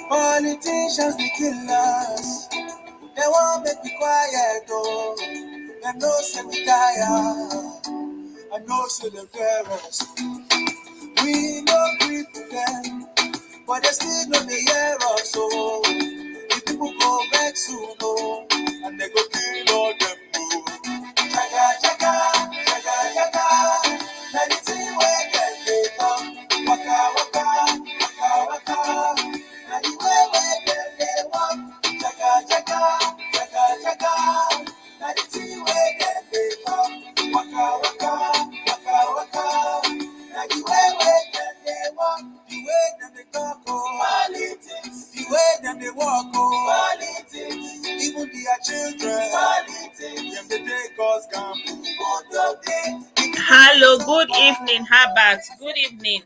Politicians, they kill us. They won't make me quiet, though. They know say we tire. I know say they fear us. We no grief for them, but they still know they hear us. So the people go back soon, oh, and they go kill all them. Oh. Jaga, jaga, jaga, jaga. Now the thing where they come. Waka, waka, waka, waka. Now the way where they walk. Jaga, jaga, jaga, jaga. Now the thing where they come. Waka, waka, waka, waka. Now the way where they walk. The way that they talk, oh. Politics. The way that they walk, oh. Politics. Even their children. Politics. Them they take us camp. Hello, good evening, Herbert. Good evening.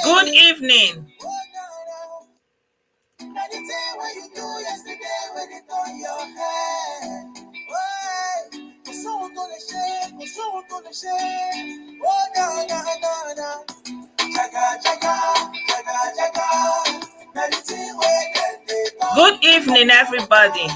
Good evening. Good evening, everybody.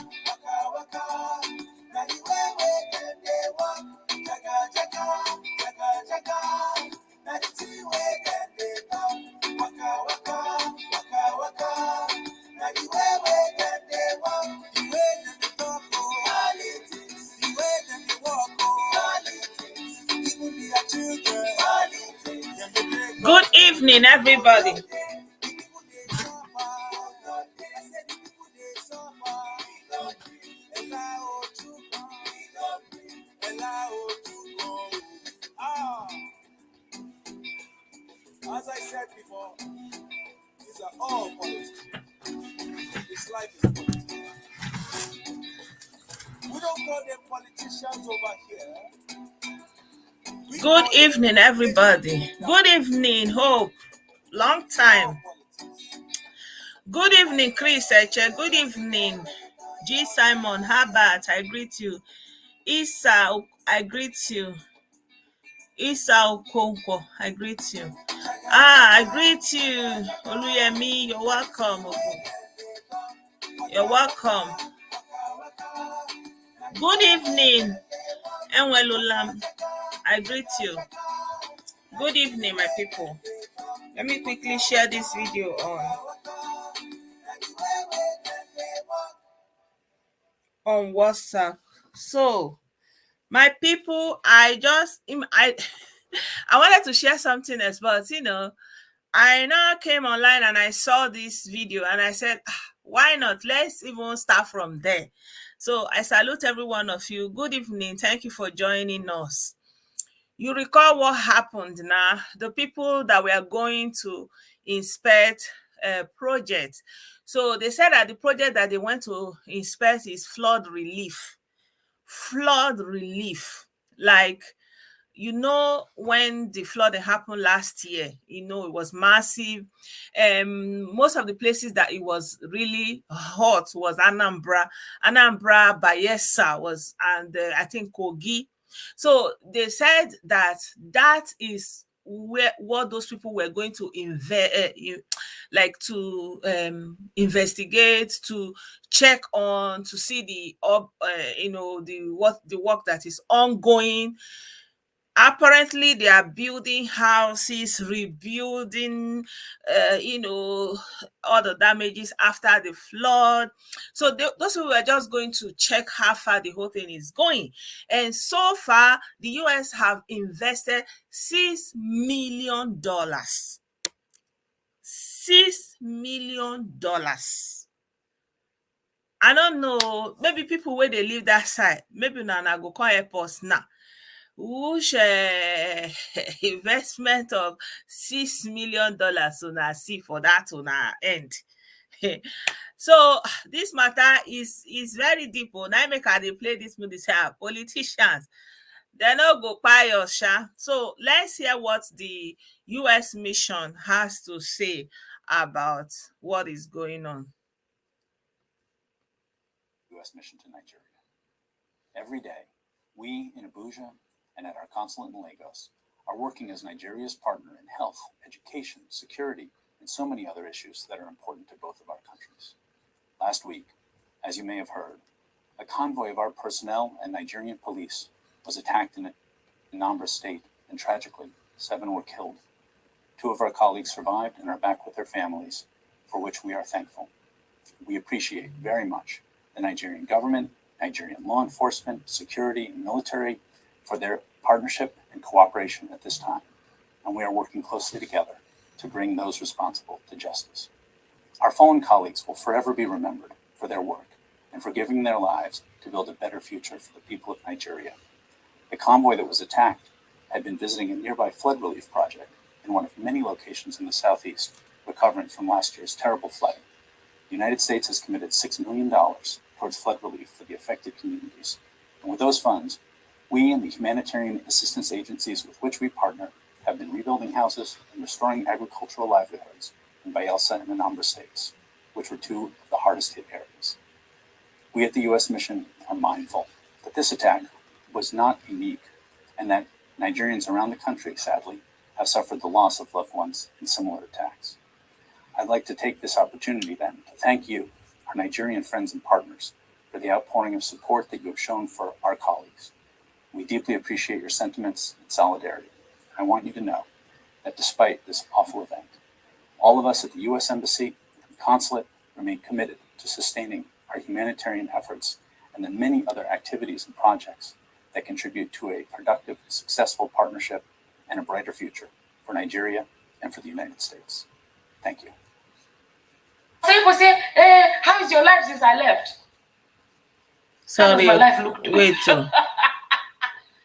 Good evening, everybody. As I said before, these are all politics. This life is politics. We don't call them politicians over here. Good evening, everybody. Good evening, Hope. Long time. Good evening, Chris Eche. Good evening, G. Simon. Herbert, I greet you. Isa, I greet you. Isa Okonkwo, I greet you. I greet you. Oluyemi, you're welcome. You're welcome. Good evening, Enwelulam. I greet you. Good evening, my people. Let me quickly share this video on WhatsApp. So, my people, I wanted to share something else, but I now came online and I saw this video and I said, why not? Let's even start from there. So I salute every one of you. Good evening. Thank you for joining us. You recall what happened now? The people that were going to inspect a project. So they said that the project that they went to inspect is flood relief. Flood relief. Like, when the flood happened last year, it was massive. Most of the places that it was really hot was Anambra, Bayelsa was, and I think Kogi. So they said that is what those people were going to investigate, to check on, to see the work that is ongoing. Apparently, they are building houses, rebuilding, all the damages after the flood. So those people were just going to check how far the whole thing is going. And so far, the US have invested $6 million. $6 million. I don't know, maybe people where they live that side, maybe now go call help us now. which investment of $6 million una see for that una end. So this matter is very deep. Na make I dey play this movie say politicians they no go kpai us sha. So let's hear what the US mission has to say about what is going on. US mission to Nigeria. Every day, we in Abuja and at our consulate in Lagos are working as Nigeria's partner in health, education, security, and so many other issues that are important to both of our countries. Last week, as you may have heard, a convoy of our personnel and Nigerian police was attacked in Anambra state, and tragically, 7 were killed. 2 of our colleagues survived and are back with their families, for which we are thankful. We appreciate very much the Nigerian government, Nigerian law enforcement, security, and military for their partnership and cooperation at this time, and we are working closely together to bring those responsible to justice. Our fallen colleagues will forever be remembered for their work and for giving their lives to build a better future for the people of Nigeria. The convoy that was attacked had been visiting a nearby flood relief project in one of many locations in the southeast, recovering from last year's terrible flooding. The United States has committed $6 million towards flood relief for the affected communities. And with those funds, we and the humanitarian assistance agencies with which we partner have been rebuilding houses and restoring agricultural livelihoods in Bayelsa and Anambra states, which were 2 of the hardest hit areas. We at the U.S. mission are mindful that this attack was not unique and that Nigerians around the country, sadly, have suffered the loss of loved ones in similar attacks. I'd like to take this opportunity then to thank you, our Nigerian friends and partners, for the outpouring of support that you have shown for our colleagues. We deeply appreciate your sentiments and solidarity. I want you to know that despite this awful event, all of us at the U.S. Embassy and Consulate remain committed to sustaining our humanitarian efforts and the many other activities and projects that contribute to a productive, successful partnership and a brighter future for Nigeria and for the United States. Thank you. People say, how is your life since I left? Sorry, how does my life look to wait. you?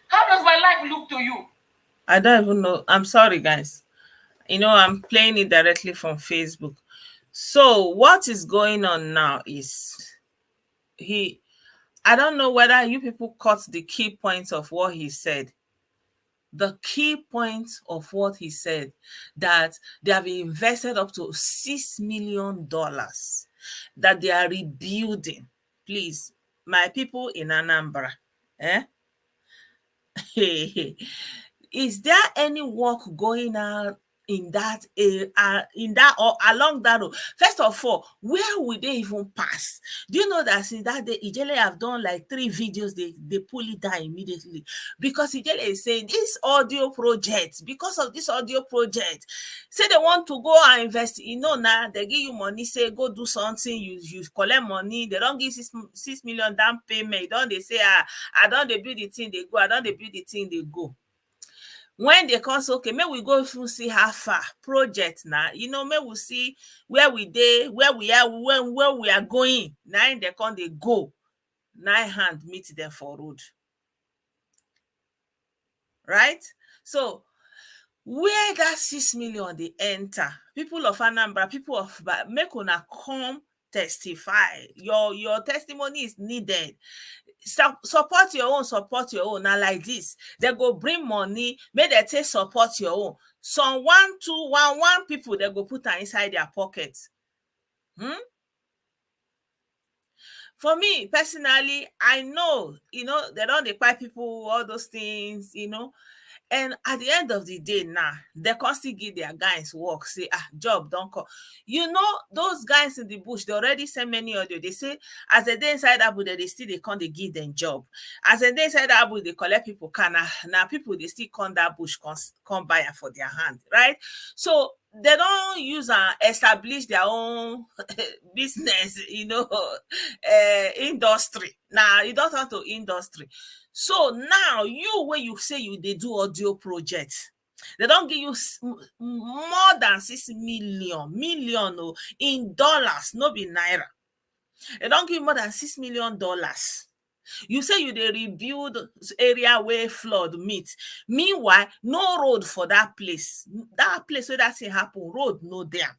How does my life look to you? I don't even know. I'm sorry, guys. I'm playing it directly from Facebook. So what is going on now is I don't know whether you people caught the key points of what he said. The key point of what he said, that they have invested up to $6 million that they are rebuilding. Please, my people in Anambra, is there any work going on in that or along that road? First of all, where would they even pass? Do you know that since that day Ijele have done like 3 videos, they pull it down immediately, because Ijele is saying this audio project, because of this audio project, say they want to go and invest. Now they give you money, say go do something, you collect money, they don't give 6 million down payment. They say I don't build the thing, they go. I don't build the thing, they go. When they come, okay, may we go through, see how far project now, may we see where we are, where we are going. Now they come, they go 9 hand meet them for road, right? So where that 6 million they enter, people of Anambra, people of make una come testify. Your testimony is needed. Support your own. Now like this, they go bring money, make they take support your own. Some 1, 2, 1 people they go put inside their pocket. For me personally, I know, they don't buy people all those things, and at the end of the day now, they constantly give their guys work, say job don't come. Those guys in the bush, they already send many audio. They say as they dey inside Abuja, they still they come, they give them job. As they dey inside Abuja, they collect people now people they still come that bush come buy for their hand, right? So they don't use and establish their own business, industry. Now you don't want to industry. So now where you say they do audio projects, they don't give you more than 6 million in dollars, no be naira. They don't give more than $6 million. You say you dey rebuild area where flood meet. Meanwhile, no road for that place. That place where that thing happen, road no there.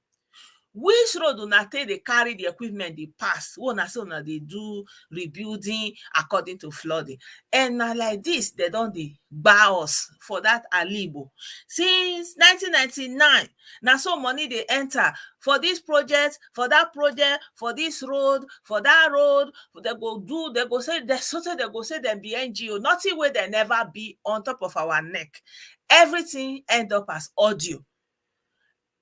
Which road una take dey carry the equipment dey pass? Una say una dey do rebuilding according to flooding. And na like this, they don dey gba us for that alibo. Since 1999, na so money dey enter for this project, for that project, for this road, for that road. They go say dem be NGO. Nothing wey they never be on top of our neck. Everything end up as audio.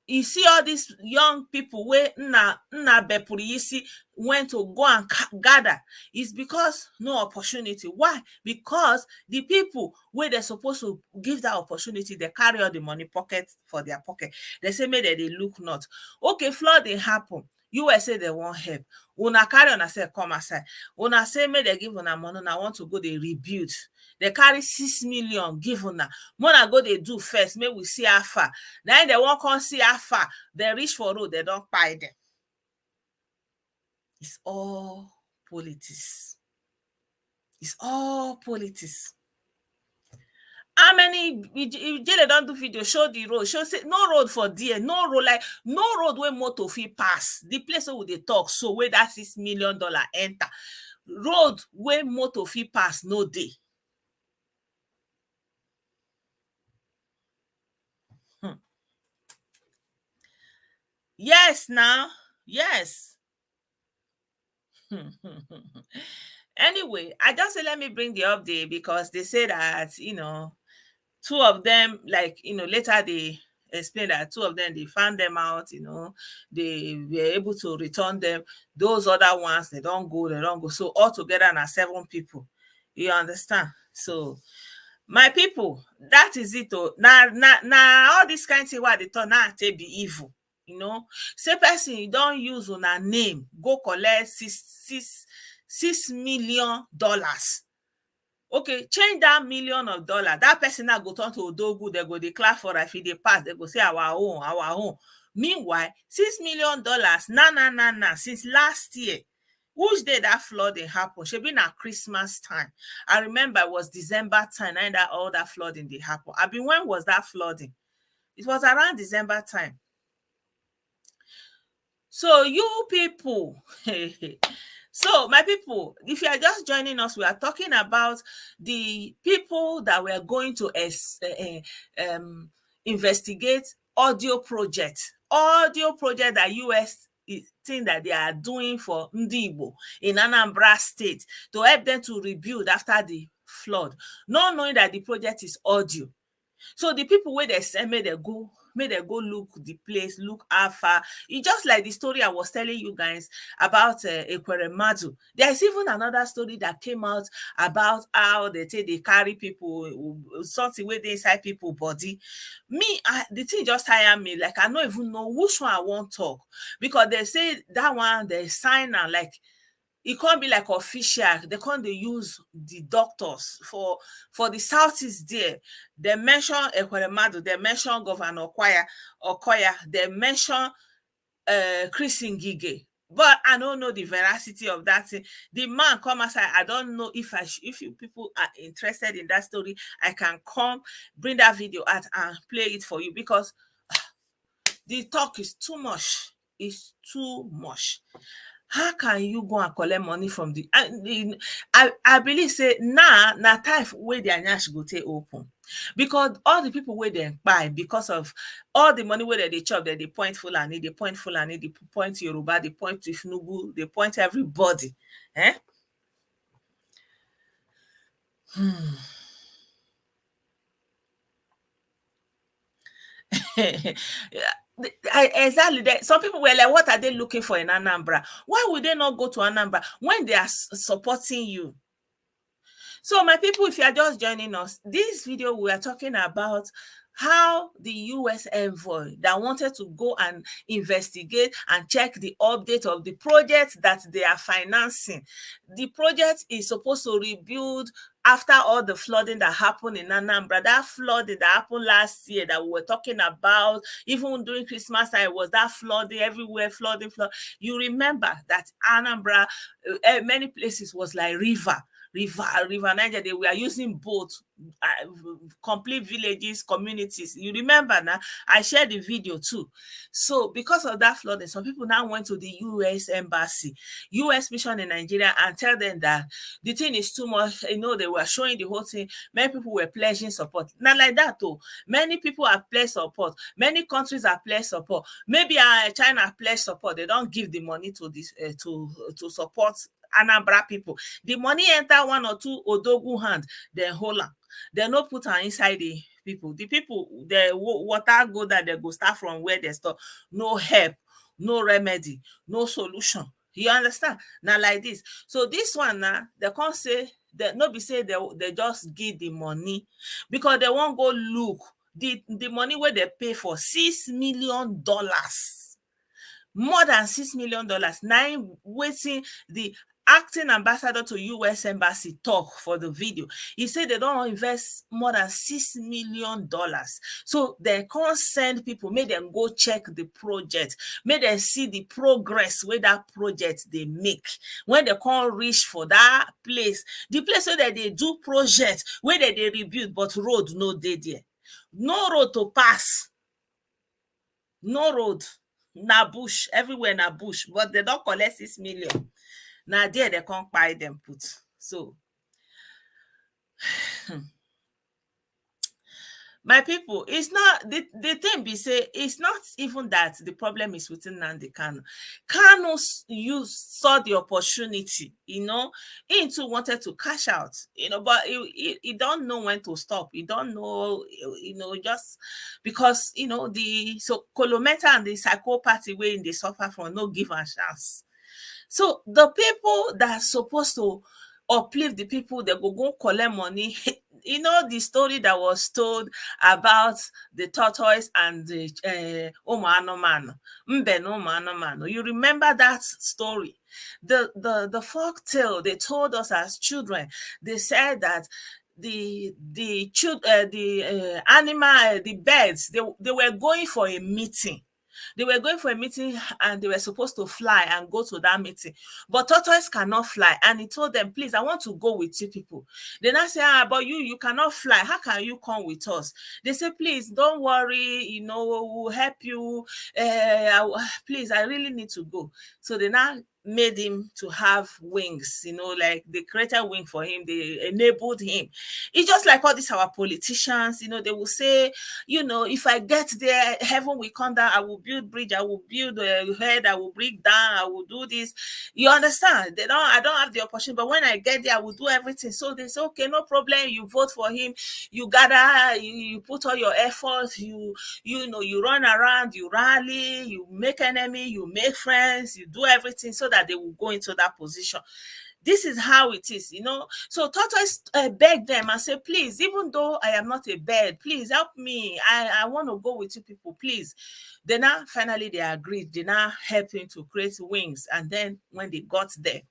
You see all these young people where nna Bepurisi went to go and gather is because no opportunity. Why? Because the people where they're supposed to give that opportunity, they carry all the money pocket for their pocket. They say maybe they look not. Okay, flooding happen. USA they won't help. Una carry on say come aside. Una say may they give una money. I want to go they rebuild. They carry 6 million give una. Mona go they do first. May we see how far. Then they won't come see how far. They reach for road. They don't buy them. It's all politics. It's all politics. How many if they don't do video, show the road, show say no road for there, no road, like no road where motor fit pass. The place where they talk, so where that $6 million enter. Road where motor fit pass, no day. Yes, now. Yes. Anyway, I just say let me bring the update because they say that, two of them, like, later they explained that two of them, they found them out, they were able to return them. Those other ones, they don't go. So altogether now 7 people. You understand? So my people, that is it. Now all this kind of thing what they thought now they be evil. Say person you don't use on a name, go collect $6 million. Okay, change that $1 million. That person now go turn to Odogu, they go declare for if they pass, they go say our own. Meanwhile, $6 million, nah, since last year. Which day that flooding happened? Should be na Christmas time. I remember it was December time, and that all that flooding did happen. When was that flooding? It was around December time. So you people, so my people, if you are just joining us, we are talking about the people that were going to investigate audio project that US thing that they are doing for Ndi Igbo in Anambra State to help them to rebuild after the flood, not knowing that the project is audio. So the people where they send may they go look the place, look how far. It's just like the story I was telling you guys about Ekweremadu. There's even another story that came out about how they say they carry people, something where they inside people body. The thing just tire me. Like I don't even know which one I want to talk, because they say that one they sign and like it can't be like official. They can't use the doctors for the Southeast there. They mention Ekweremadu, they mention Governor Okoya, they mention Chris Ngige. But I don't know the veracity of that thing. The man come aside. I don't know if you people are interested in that story, I can come bring that video out and play it for you, because the talk is too much. It's too much. How can you go and collect money from the I believe say now time where the nyash go take open, because all the people where they buy because of all the money where they chop, they point Fulani, they point Yoruba, they point Ifnugu, they point everybody. Exactly. Some people were like, what are they looking for in Anambra? Why would they not go to Anambra when they are supporting you? So my people, if you are just joining us, this video we are talking about how the US envoy that wanted to go and investigate and check the update of the project that they are financing. The project is supposed to rebuild after all the flooding that happened in Anambra. That flooding that happened last year that we were talking about, even during Christmas time, was that flooding everywhere, flooding. You remember that Anambra, many places was like river. River Niger, they were using boats, complete villages, communities. You remember now? I shared the video too. So because of that flooding, some people now went to the U.S. embassy, U.S. mission in Nigeria, and tell them that the thing is too much. You know, they were showing the whole thing. Many people were pledging support. Not like that though. Many people have pledged support. Many countries have pledged support. Maybe China pledged support. They don't give the money to this to support Anambra people. The money enter one or two Odogu hand, then hold am. They no put am inside the people. The people, the water go that they go start from where they stop. No help, no remedy, no solution. You understand? Now like this. So this one now, they can't say that no be say they just give the money because they won't go look the money where they pay for $6 million. More than $6 million. Now waiting the acting ambassador to US embassy talk for the video. He said they don't invest more than $6 million. So they can't send people, make them go check the project, make them see the progress where that project they make. When they can't reach for that place, the place where they do project, where they rebuild, but road no dey there. No road to pass. No road. Na bush. Everywhere na bush. But they don't collect 6 million. Now there they can't buy them put. So my people, it's not the thing be say it's not even that the problem is within Nnamdi Kanu. Kanu you saw the opportunity, you know, he too wanted to cash out, you know, but he don't know when to stop. He don't know, you know, just because, you know, the so Kolometa and the psychopathy way they suffer from no give a chance. So the people that are supposed to uplift the people, they go collect money. You know the story that was told about the tortoise and the Omanomano, Mbeno. You remember that story? The folk tale they told us as children. They said that the animal, the birds, they were going for a meeting. They were going for a meeting and they were supposed to fly and go to that meeting. But tortoise cannot fly. And he told them, please, I want to go with you people. They now say, but you cannot fly. How can you come with us? They say, please, don't worry. You know, we'll help you. Please, I really need to go. So they now made him to have wings, you know, like they created wing for him, they enabled him. It's just like all these our politicians, you know, they will say, you know, if I get there, heaven will come down, I will build bridge, I will build a head, I will break down, I will do this. You understand? I don't have the opportunity, but when I get there, I will do everything. So they say, okay, no problem, you vote for him, you gather, you put all your efforts, you know, you run around, you rally, you make enemy, you make friends, you do everything so that they will go into that position. This is how it is, you know. So tortoise begged them and said, please, even though I am not a bird, please help me. I want to go with you people, please. Then now finally they agreed. They now helped him to create wings. And then when they got there,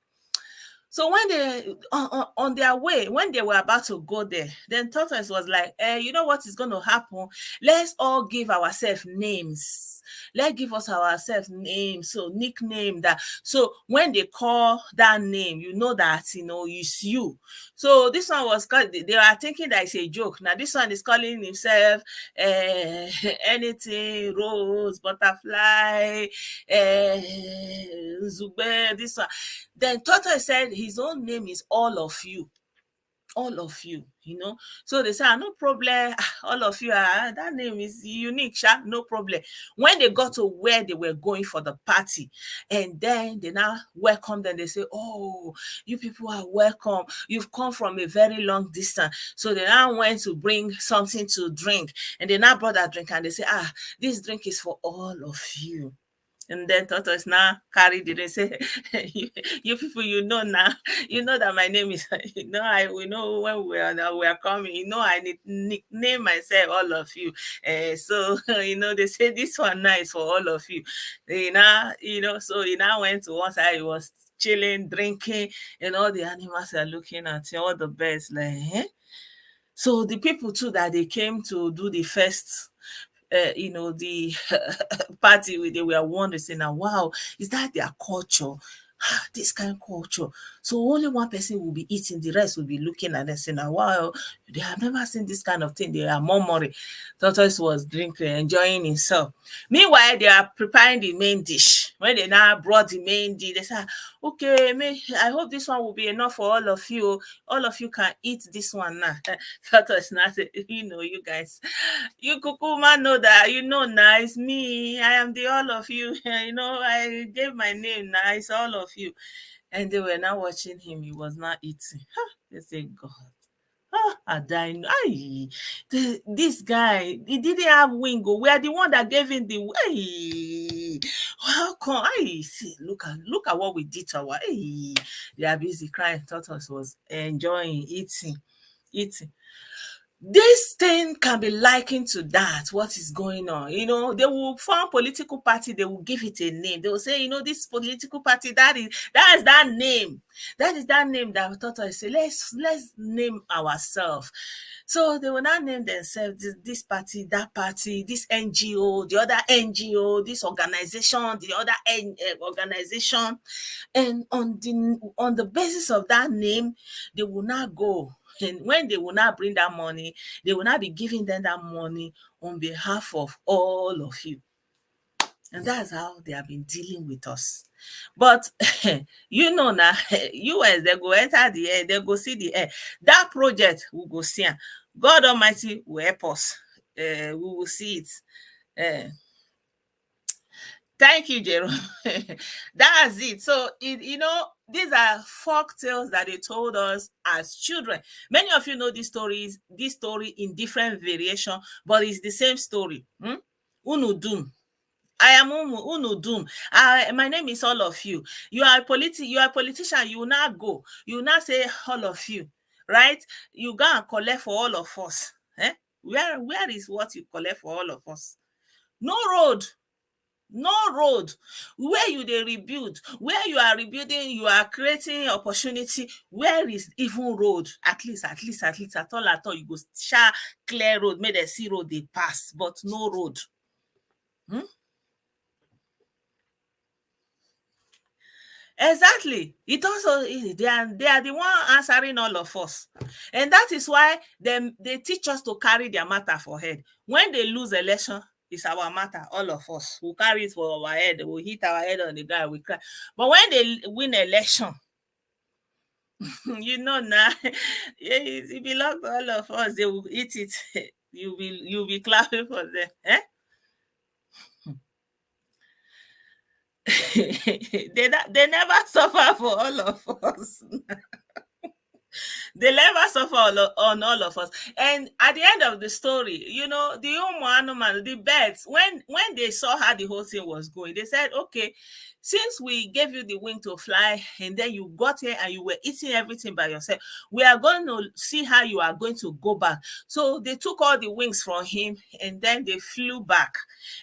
so when they on their way, when they were about to go there, then tortoise was like, you know what is going to happen? Let's all give ourselves names. Let's give us ourselves names, so nickname that. So when they call that name, you know that, you know, it's you. So this one was called, they are thinking that it's a joke. Now this one is calling himself anything, rose, butterfly, Zube, this one. Then tortoise said his own name is all of you. All of you, you know. So they say, no problem, all of you, that name is unique, no problem. When they got to where they were going for the party, and then they now welcome them, they say, oh, you people are welcome. You've come from a very long distance. So they now went to bring something to drink, and they now brought that drink, and they say, this drink is for all of you. And then tortoise now carried it and say, you people, you know now, you know that my name is, you know, we know when we are coming, you know, I need nickname myself, all of you. So, you know, they say this one now is for all of you. You know, so he now went to one side, he was chilling, drinking, and all the animals are looking at him, all the birds like, So the people too that they came to do the first you know, the party, they were wondering, saying, wow, is that their culture? This kind of culture. So only one person will be eating, the rest will be looking at them saying, wow, they have never seen this kind of thing. They are murmuring. Tortoise was drinking, enjoying himself. Meanwhile, they are preparing the main dish. When they now brought the main dish, they said, okay, I hope this one will be enough for all of you. All of you can eat this one now. Tortoise now said, you guys, you kukuma know that, now it's me. I am the all of you. I gave my name now. It's all of you. And they were now watching him. He was not eating. They say, God. Adine. This guy, he didn't have wing. We are the one that gave him the way. How come? See, look at what we did to our. They are busy crying. Tortoise was enjoying eating. This thing can be likened to that, what is going on. They will form political party, they will give it a name. They will say, this political party, that is that name. That is that name that Tortoise say, let's name ourselves. So they will not name themselves this party, that party, this NGO, the other NGO, this organization, the other organization. And on the basis of that name, they will not go. And when they will not bring that money, they will not be giving them that money on behalf of all of you. And that's how they have been dealing with us. But now, US, they go enter the air, they go see the air. That project we go see. God Almighty will help us. We will see it. Thank you, Jerome. That's it. So, these are folk tales that they told us as children. Many of you know this story in different variation, but it's the same story. Unudum. I am Unudum. My name is all of you. You are a politician. You will not go. You will not say all of you, right? You go and collect for all of us. Where is what you collect for all of us? No road. Where you dey rebuild, where you are rebuilding, you are creating opportunity. Where is even road? At least at all you go clear road, make dem see road dey pass, but no road. Exactly. It also they are the one answering all of us, and that is why they teach us to carry their matter for head. When they lose election, it's our matter, all of us. We'll carry it for our head. We'll hit our head on the ground. We cry. But when they win election, now, it belongs to all of us. They will eat it. You'll be clapping for them. They never suffer for all of us. They never suffer on all of us. And at the end of the story, the animal, the birds, when they saw how the whole thing was going, they said, okay, since we gave you the wing to fly and then you got here and you were eating everything by yourself, we are going to see how you are going to go back. So they took all the wings from him and then they flew back.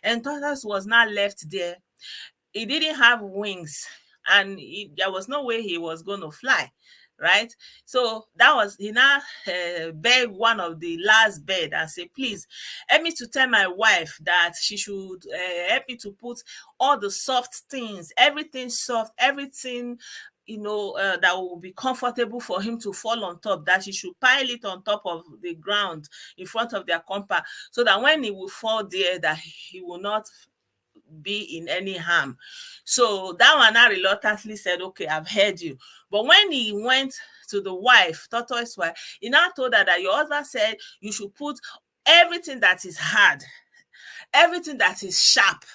And Tortoise was not left there. He didn't have wings and there was no way he was going to fly. Right, so that was he now begged one of the last bird and say, please help me to tell my wife that she should help me to put all the soft things, everything soft, everything that will be comfortable for him to fall on top, that she should pile it on top of the ground in front of their compound, so that when he will fall there, that he will not be in any harm. So that one now reluctantly said, okay, I've heard you. But when he went to the wife, Tortoise wife, he now told her that your husband said you should put everything that is hard, everything that is sharp,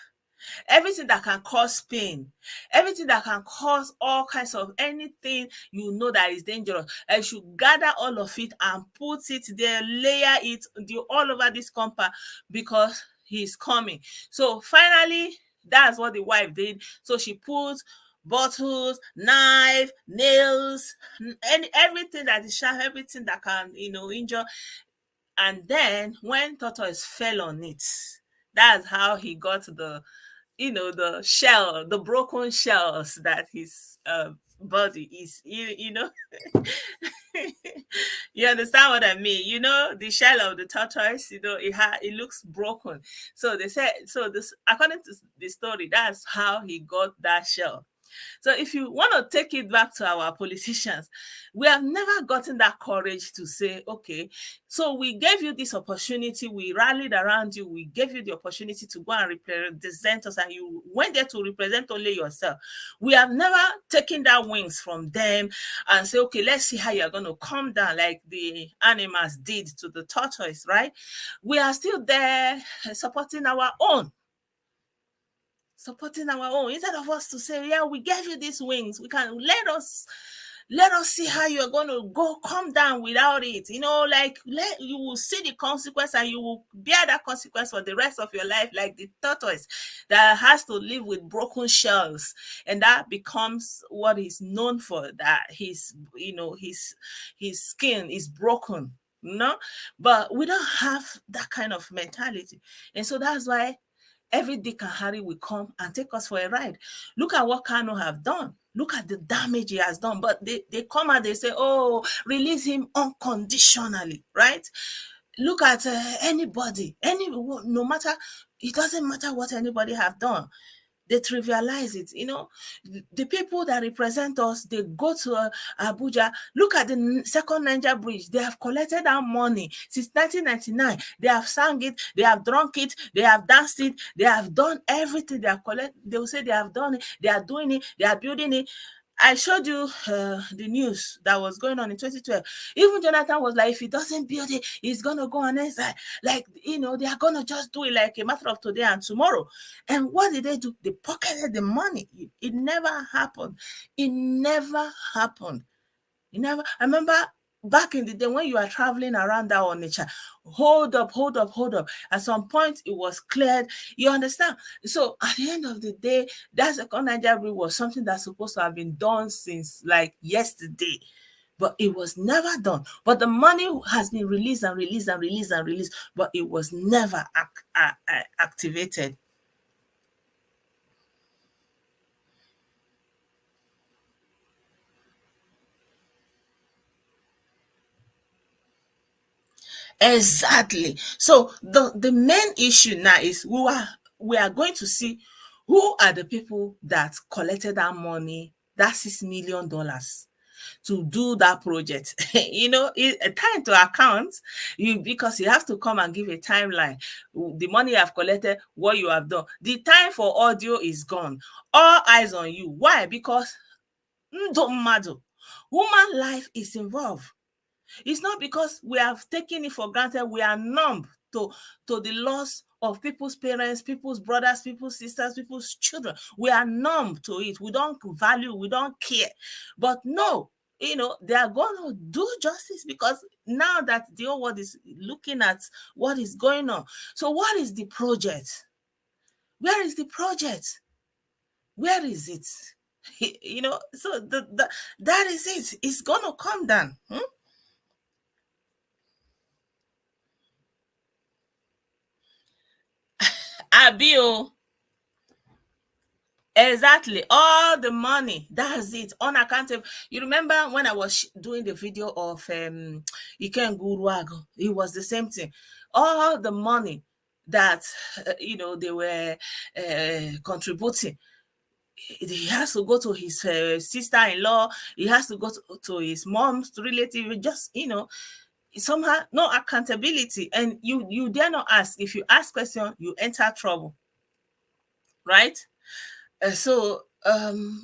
everything that can cause pain, everything that can cause all kinds of anything that is dangerous. I should gather all of it and put it there, layer it all over this compound, because he's coming. So finally, that's what the wife did. So she put bottles, knife, nails, everything that is sharp, everything that can injure. And then when Tortoise fell on it, that's how he got the shell, the broken shells that his body is, you understand what I mean? The shell of the tortoise, it looks broken. So they said, according to the story, that's how he got that shell. So if you want to take it back to our politicians, we have never gotten that courage to say, okay, so we gave you this opportunity, we rallied around you, we gave you the opportunity to go and represent us, and you went there to represent only yourself. We have never taken that wings from them and say, okay, let's see how you're going to come down like the animals did to the tortoise, right? We are still there supporting our own. Instead of us to say, yeah, we gave you these wings, we can let us see how you're going to go come down without it. Like you will see the consequence, and you will bear that consequence for the rest of your life, like the tortoise that has to live with broken shells, and that becomes what he's known for, that his skin is broken. But we don't have that kind of mentality, and so that's why every Dick and Harry will come and take us for a ride. Look at what Kano have done. Look at the damage he has done. But they come and they say, oh, release him unconditionally, right? Look at anybody, no matter, it doesn't matter what anybody have done. They trivialize it. The people that represent us, they go to Abuja. Look at the second Niger bridge. They have collected our money since 1999. They have sang it, they have drunk it, they have danced it, they have done everything. They have collected. They will say they have done it, they are doing it, they are building it. I showed you the news that was going on in 2012. Even Jonathan was like, if he doesn't build it, he's going to go on inside. Like, they are going to just do it like a matter of today and tomorrow. And what did they do? They pocketed the money. It never happened. It never happened. I remember back in the day when you are traveling around that Onitsha, hold up. At some point, it was cleared. You understand? So at the end of the day, that second Niger bridge was something that's supposed to have been done since like yesterday. But it was never done. But the money has been released, but it was never activated. Exactly. So the main issue now is we are going to see who are the people that collected that money, that $6 million to do that project. It time to account because you have to come and give a timeline. The money you have collected, what you have done. The time for audio is gone. All eyes on you. Why? Because don't matter. Human life is involved. It's not because we have taken it for granted. We are numb to the loss of people's parents, people's brothers, people's sisters, people's children. We are numb to it. We don't value, we don't care. But no, they are going to do justice because now that the whole world is looking at what is going on. So what is the project? Where is the project? Where is it? So that is it. It's going to come down. Abio. Exactly. All the money. That's it. Unaccountable. You remember when I was doing the video of Iken Guruago? It was the same thing. All the money that, they were contributing. He has to go to his sister-in-law. He has to go to his mom's relative. Just, somehow no accountability, and you dare not ask. If you ask question, you enter trouble, right?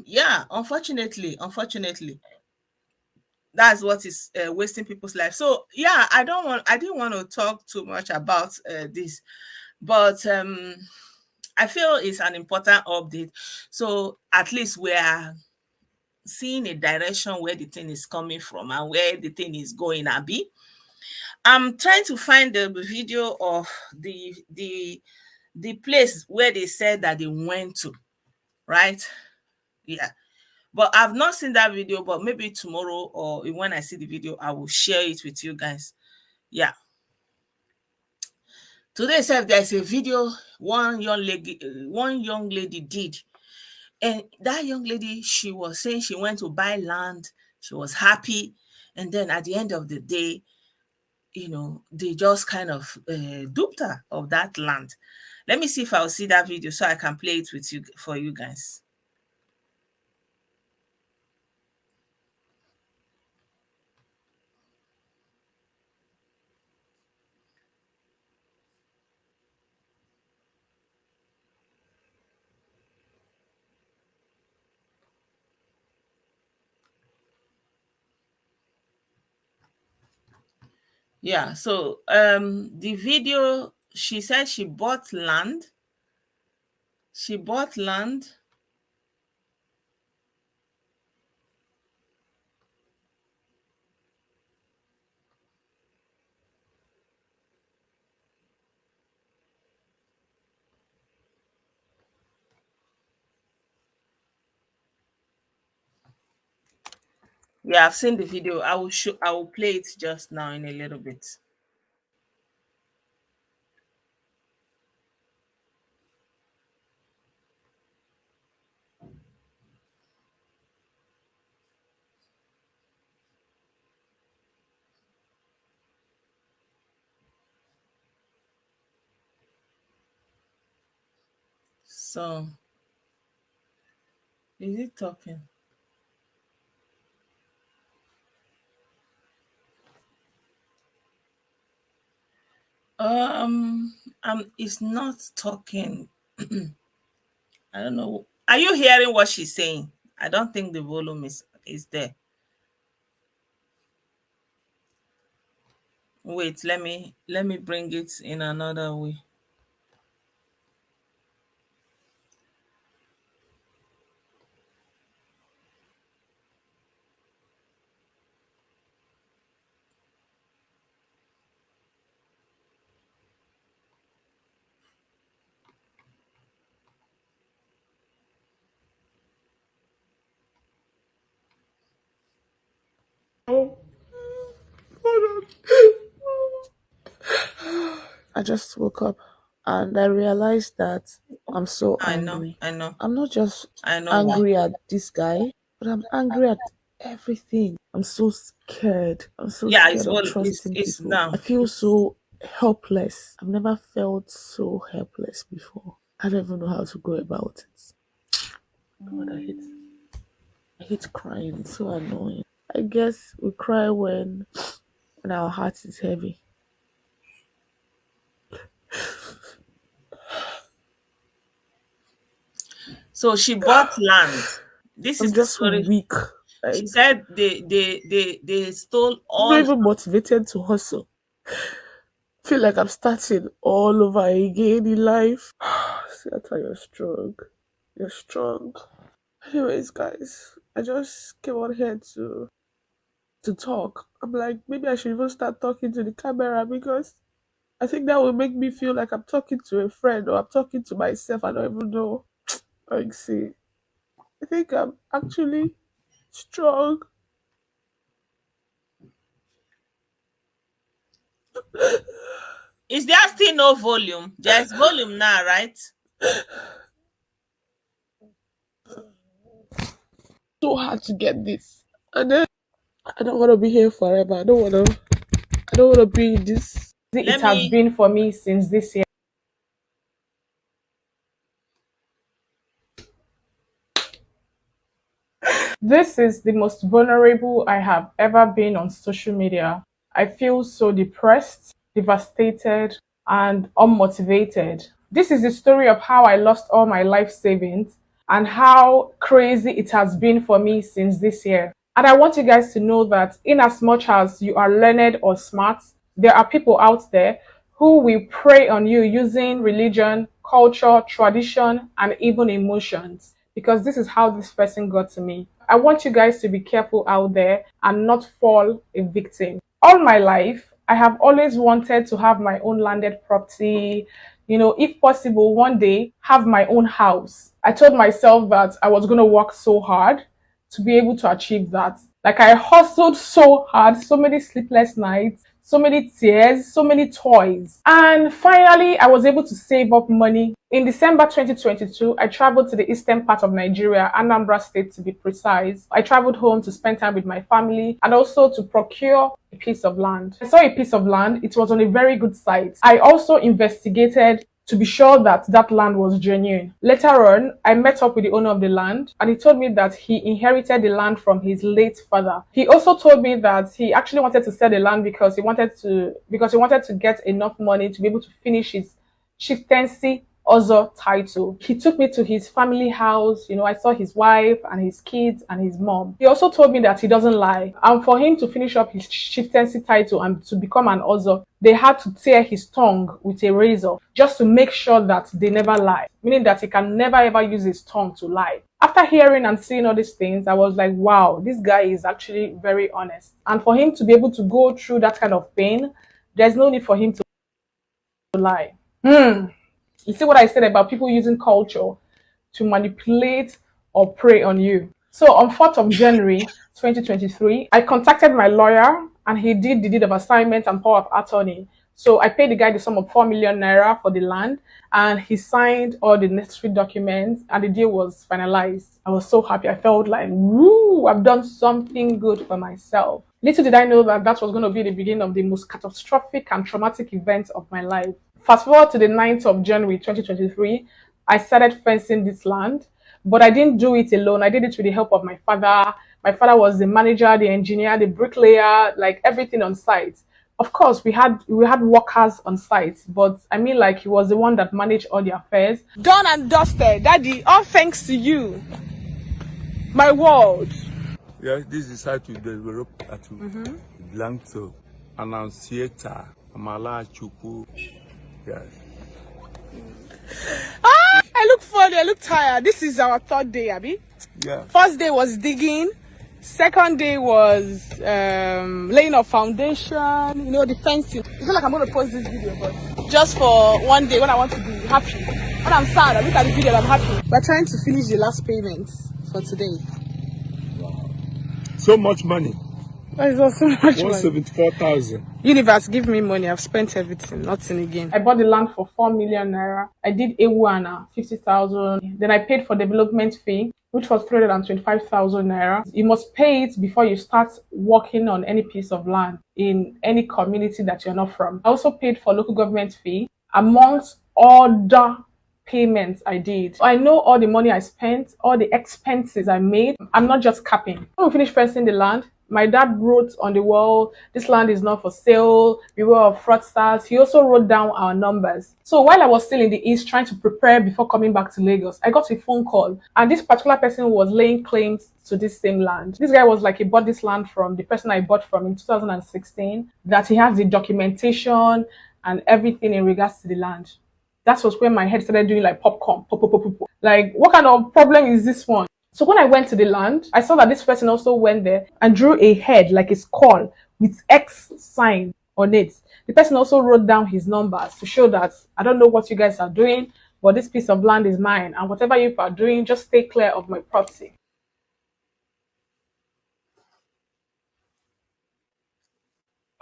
Yeah, unfortunately that's what is wasting people's life. So yeah, I didn't want to talk too much about this, but I feel it's an important update. So at least we are seeing a direction where the thing is coming from and where the thing is going. I'm trying to find the video of the place where they said that they went to, right? Yeah. But I've not seen that video, but maybe tomorrow or when I see the video, I will share it with you guys. Yeah. Today itself, there's a video one young lady did. And that young lady, she was saying she went to buy land. She was happy. And then at the end of the day, they just kind of duped her of that land. Let me see if I'll see that video so I can play it with you for you guys. Yeah, so the video, she said she bought land. She bought land. Yeah, I've seen the video. I will play it just now in a little bit. So, is it talking? It's not talking. I don't know. Are you hearing what she's saying? I don't think the volume is there. Wait, let me bring it in another way. I just woke up and I realized that I'm so I know, angry. I know, I'm not just I know why. angry at this guy, but I'm angry at everything. I'm so scared. I'm so Yeah, scared of trusting it's people. now. I feel so helpless. I've never felt so helpless before. I don't even know how to go about it. God, I hate crying. It's so annoying. I guess we cry when our heart is heavy. So she bought land. This I'm is the just story. weak. She Like said they stole I'm not all. even motivated to hustle. Feel like I'm starting all over again in life. Seattle, you're strong. You're strong. Anyways, guys, I just came on here to talk. I'm like, maybe I should even start talking to the camera because I think that will make me feel like I'm talking to a friend or I'm talking to myself. I don't even know. Like, see, I think I'm actually strong. Is there still no volume? There's volume now, right? So hard to get this, and then I don't want to be here forever. I don't want to. I don't want to be in this. Let It has me been for me since this year. This is the most vulnerable I have ever been on social media. I feel so depressed, devastated, and unmotivated. This is the story of how I lost all my life savings and how crazy it has been for me since this year. And I want you guys to know that, in as much as you are learned or smart, there are people out there who will prey on you using religion, culture, tradition, and even emotions. Because this is how this person got to me. I want you guys to be careful out there and not fall a victim. All my life, I have always wanted to have my own landed property, if possible, one day have my own house. I told myself that I was going to work so hard to be able to achieve that. Like I hustled so hard, so many sleepless nights, so many tears, so many toys. And finally, I was able to save up money. In December 2022, I traveled to the eastern part of Nigeria, Anambra State to be precise. I traveled home to spend time with my family and also to procure a piece of land. I saw a piece of land. It was on a very good site. I also investigated to be sure that that land was genuine. Later on, I met up with the owner of the land and he told me that he inherited the land from his late father. He also told me that he actually wanted to sell the land because he wanted to get enough money to be able to finish his chieftaincy Ozo title. He took me to his family house. I saw his wife and his kids and his mom. He also told me that he doesn't lie. And for him to finish up his chieftaincy title and to become an Ozo, they had to tear his tongue with a razor just to make sure that they never lie, meaning that he can never ever use his tongue to lie. After hearing and seeing all these things, I was like, wow, this guy is actually very honest. And for him to be able to go through that kind of pain, there's no need for him to lie. You see what I said about people using culture to manipulate or prey on you. So on 4th of January 2023, I contacted my lawyer and he did the deed of assignment and power of attorney. So I paid the guy the sum of 4 million naira for the land and he signed all the necessary documents and the deal was finalized. I was so happy. I felt like, woo, I've done something good for myself. Little did I know that that was going to be the beginning of the most catastrophic and traumatic event of my life. Fast forward to the 9th of January 2023, I started fencing this land, but I didn't do it alone. I did it with the help of my father. My father was the manager, the engineer, the bricklayer, like everything on site. Of course, we had workers on site, but I mean, like, he was the one that managed all the affairs. Done and dusted, Daddy. All thanks to you, my world. Yeah, this is how to develop to belong to Annunciator Amala Chuku. Yes. I look funny, I look tired. This is our 3rd day, Abby. Yeah. First day was digging. Second day was laying of foundation, the fencing. It's not like I'm going to post this video, but just for one day when I want to be happy. When I'm sad, I look at the video and I'm happy. We're trying to finish the last payments for today. Wow. So much money. That is not so much money. 174,000. Universe, give me money. I've spent everything, nothing again. I bought the land for 4 million naira. I did Ewana, 50,000. Then I paid for development fee, which was 325,000 naira. You must pay it before you start working on any piece of land in any community that you're not from. I also paid for local government fee, amongst other payments I did. I know all the money I spent, all the expenses I made. I'm not just capping. When we finished fencing the land, my dad wrote on the wall, this land is not for sale, beware of fraudsters. He also wrote down our numbers. So while I was still in the East trying to prepare before coming back to Lagos, I got a phone call and this particular person was laying claims to this same land. This guy was like, he bought this land from the person I bought from in 2016, that he has the documentation and everything in regards to the land. That was when my head started doing like popcorn. Pop, pop, pop, pop. Like, what kind of problem is this one? So when I went to the land, I saw that this person also went there and drew a head, like a skull, with X sign on it. The person also wrote down his numbers to show that I don't know what you guys are doing, but this piece of land is mine. And whatever you are doing, just stay clear of my property.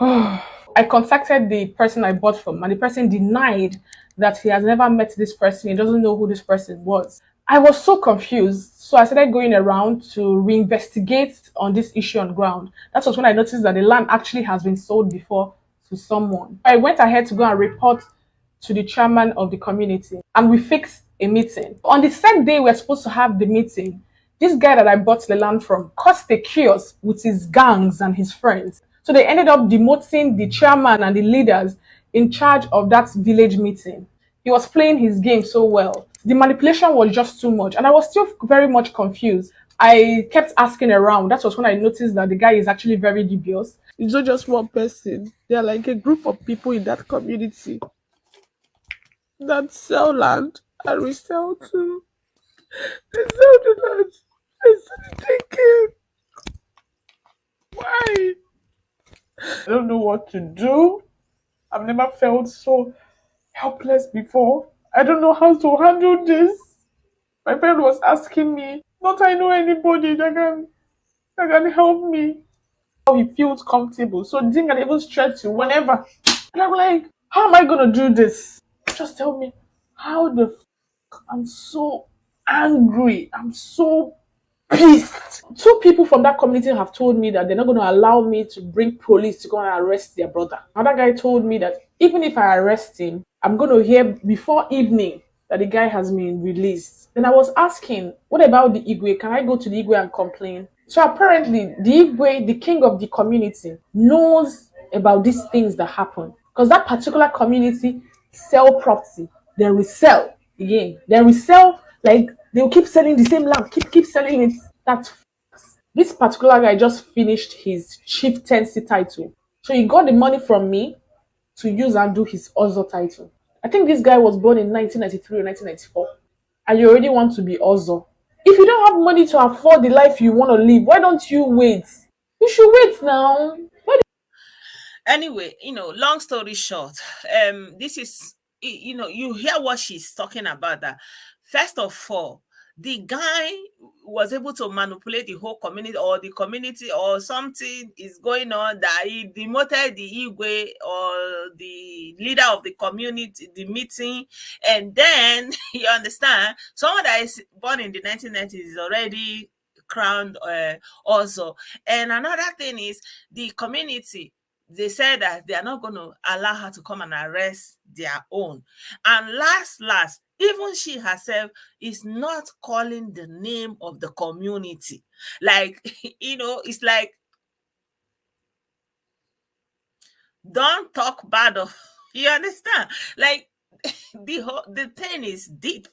I contacted the person I bought from, and the person denied that he has never met this person. He doesn't know who this person was. I was so confused. So I started going around to reinvestigate on this issue on ground. That was when I noticed that the land actually has been sold before to someone. I went ahead to go and report to the chairman of the community, and we fixed a meeting. On the same day we were supposed to have the meeting, this guy that I bought the land from caused a chaos with his gangs and his friends. So they ended up demoting the chairman and the leaders in charge of that village meeting. He was playing his game so well. The manipulation was just too much, and I was still very much confused. I kept asking around. That was when I noticed that the guy is actually very dubious. It's not just one person. They're like a group of people in that community that sell land and resell too. They sell the land. I started thinking, why? I don't know what to do. I've never felt so helpless before. I don't know how to handle this. My friend was asking me, don't I know anybody that can help me? How he feels comfortable. So the thing can even stretch you whenever. And I'm like, how am I gonna do this? Just tell me, how the I'm so angry. I'm so pissed. 2 people from that community have told me that they're not going to allow me to bring police to go and arrest their brother. Another guy told me that even if I arrest him, I'm going to hear before evening that the guy has been released. Then I was asking, what about the Igwe? Can I go to the Igwe and complain? So apparently, the Igwe, the king of the community, knows about these things that happen. Because that particular community sell property, they resell. again. Then we sell, like they'll keep selling the same land, keep selling it. That this particular guy just finished his chieftaincy title. So he got the money from me to use and do his Ozo title. I think this guy was born in 1993 or 1994. And you already want to be Ozo. If you don't have money to afford the life you want to live, why don't you wait? You should wait now. Anyway, long story short, this is, you hear what she's talking about. That first of all, the guy was able to manipulate the whole community, or the community, or something is going on, that he demoted the Igwe, or the leader of the community, the meeting. And then you understand, someone that is born in the 1990s is already crowned also. And another thing is, the community, they said that they are not going to allow her to come and arrest their own. And last, even she herself is not calling the name of the community. Like, it's like, don't talk bad of, you understand? Like, the thing is deep.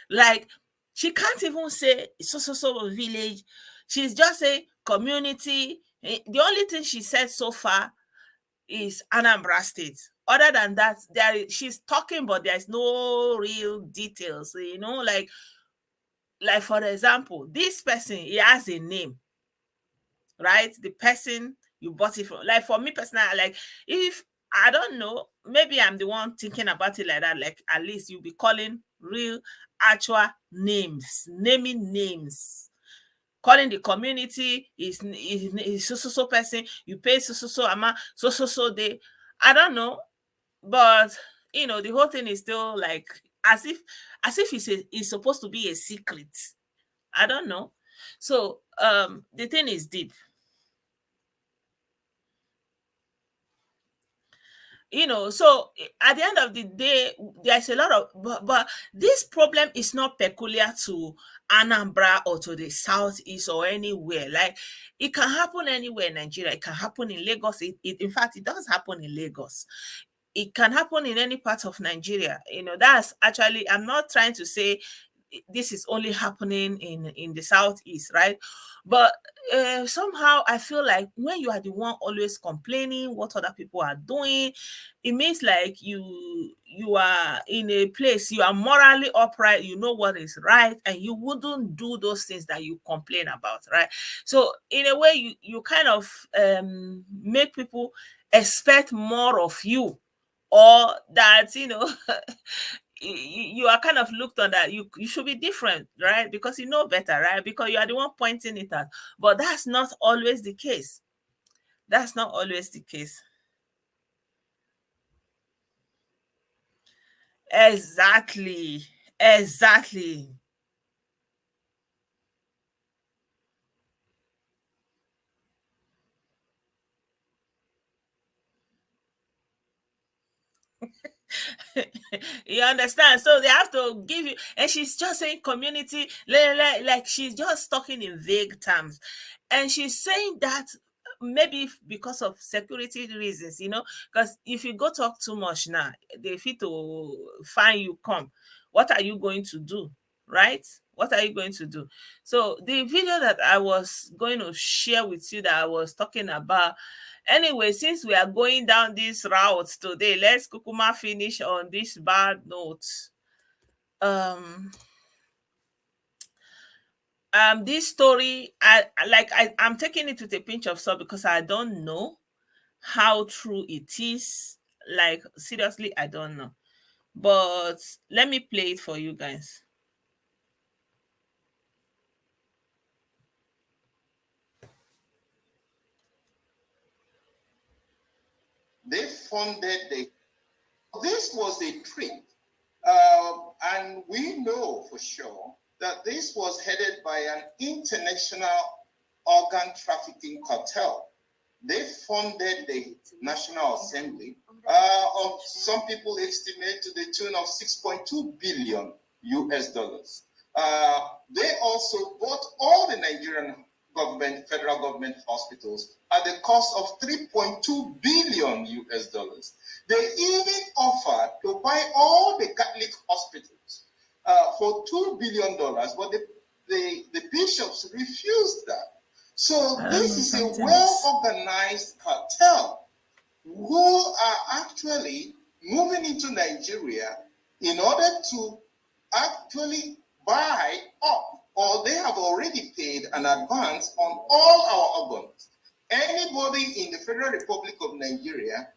Like, she can't even say so village. She's just saying community. The only thing she said so far is Anambra State. Other than that, she's talking, but there's no real details. Like for example, this person, he has a name, right? The person you bought it from. Like for me personally, like, if I don't know, maybe I'm the one thinking about it like that. Like, at least you'll be calling real, actual names, naming names. Calling the community is so person, you pay so amount, so day. I don't know, but the whole thing is still like as if it's supposed to be a secret. I don't know. So the thing is deep. So at the end of the day, there's a lot of, but this problem is not peculiar to Anambra or to the southeast or anywhere. Like, it can happen anywhere in Nigeria. It can happen in Lagos. In fact, it does happen in Lagos. It can happen in any part of Nigeria. That's actually, I'm not trying to say this is only happening in the southeast, right? But somehow I feel like when you are the one always complaining what other people are doing, it means like you are in a place, you are morally upright, you know what is right, and you wouldn't do those things that you complain about, right? So in a way, you kind of make people expect more of you, or that you are kind of looked on, that you should be different, right? Because you know better, right? Because you are the one pointing it out. But that's not always the case. That's not always the case. Exactly. Exactly. You understand? So they have to give you, and she's just saying community, like she's just talking in vague terms. And she's saying that maybe because of security reasons, because if you go talk too much now, they fit to find you come. What are you going to do? Right? What are you going to do? So the video that I was going to share with you, that I was talking about. Anyway, since we are going down this route today, let's kukuma finish on this bad note. This story, I'm taking it with a pinch of salt because I don't know how true it is. Like, seriously, I don't know. But let me play it for you guys. They funded this was a trick, and we know for sure that this was headed by an international organ trafficking cartel. They funded the National Assembly. Some people estimate to the tune of 6.2 billion US dollars. They also bought all the Nigerian federal government hospitals at the cost of 3.2 billion US dollars. They even offered to buy all the Catholic hospitals for $2 billion, but the bishops refused that. So this is a well-organized cartel who are actually moving into Nigeria in order to actually buy up, or they have already paid an advance on all our organs. Anybody in the Federal Republic of Nigeria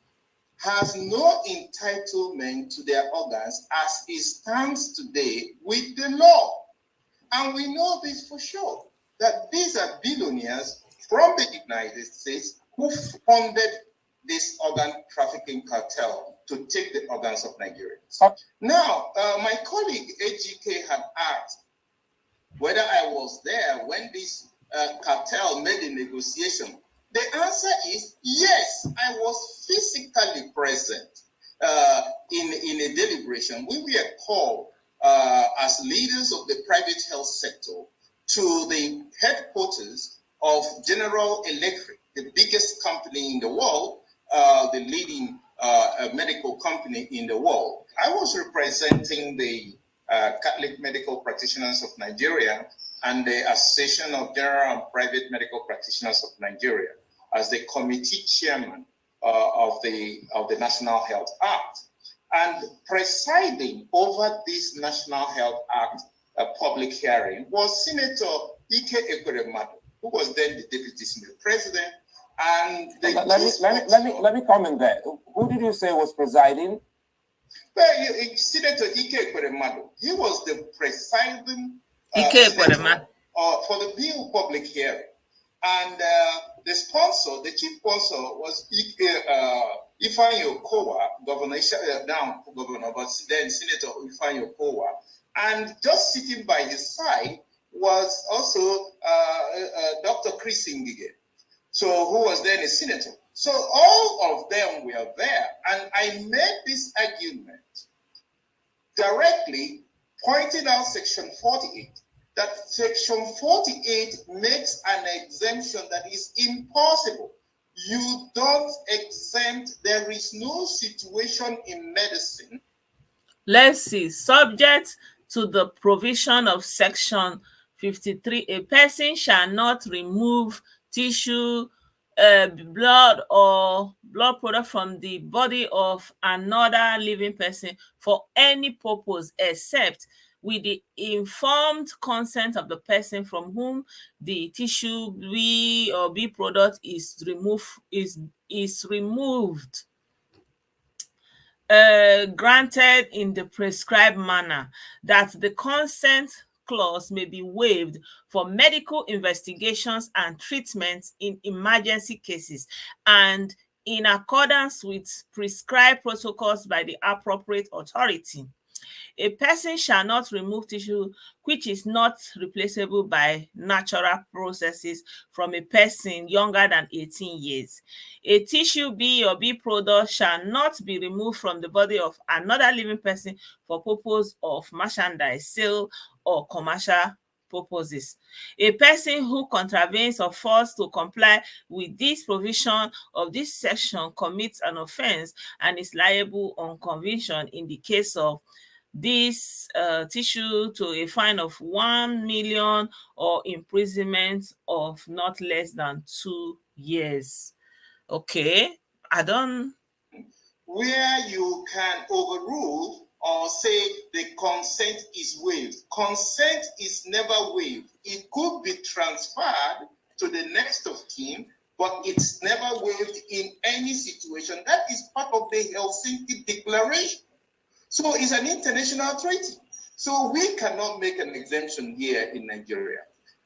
has no entitlement to their organs as it stands today with the law. And we know this for sure, that these are billionaires from the United States who funded this organ trafficking cartel to take the organs of Nigerians. Now, my colleague AGK had asked whether I was there when this cartel made a negotiation. The answer is yes, I was physically present in a deliberation. We were called as leaders of the private health sector to the headquarters of General Electric, the biggest company in the world, the leading medical company in the world. I was representing the Catholic Medical Practitioners of Nigeria and the Association of General and Private Medical Practitioners of Nigeria as the committee chairman of the National Health Act. And presiding over this National Health Act public hearing was Senator Ike Ekweremadu, who was then the Deputy Senate President. And let me comment there. Who did you say was presiding? Well, Senator Ike Ekweremadu, he was the presiding senator for the bill public hearing. And the sponsor, the chief sponsor, was Ifeanyi Okowa, now governor, but then Senator Ifeanyi Okowa. And just sitting by his side was also Dr. Chris Ngige, so who was then a senator. So all of them were there, and I made this argument directly, pointing out Section 48. That Section 48 makes an exemption that is impossible. You don't exempt, there is no situation in medicine. Let's see, subject to the provision of Section 53, a person shall not remove tissue, blood or blood product from the body of another living person for any purpose except with the informed consent of the person from whom the tissue B or B product is removed, granted in the prescribed manner, that the consent clause may be waived for medical investigations and treatments in emergency cases and in accordance with prescribed protocols by the appropriate authority. A person shall not remove tissue which is not replaceable by natural processes from a person younger than 18 years. A tissue B or B product shall not be removed from the body of another living person for purpose of merchandise, sale, or commercial purposes. A person who contravenes or fails to comply with this provision of this section commits an offense and is liable on conviction in the case of this tissue to a fine of 1 million or imprisonment of not less than 2 years. Okay, I don't. Where you can overrule or say the consent is waived. Consent is never waived. It could be transferred to the next of kin, but it's never waived in any situation. That is part of the Helsinki Declaration. So it's an international treaty. So we cannot make an exemption here in Nigeria.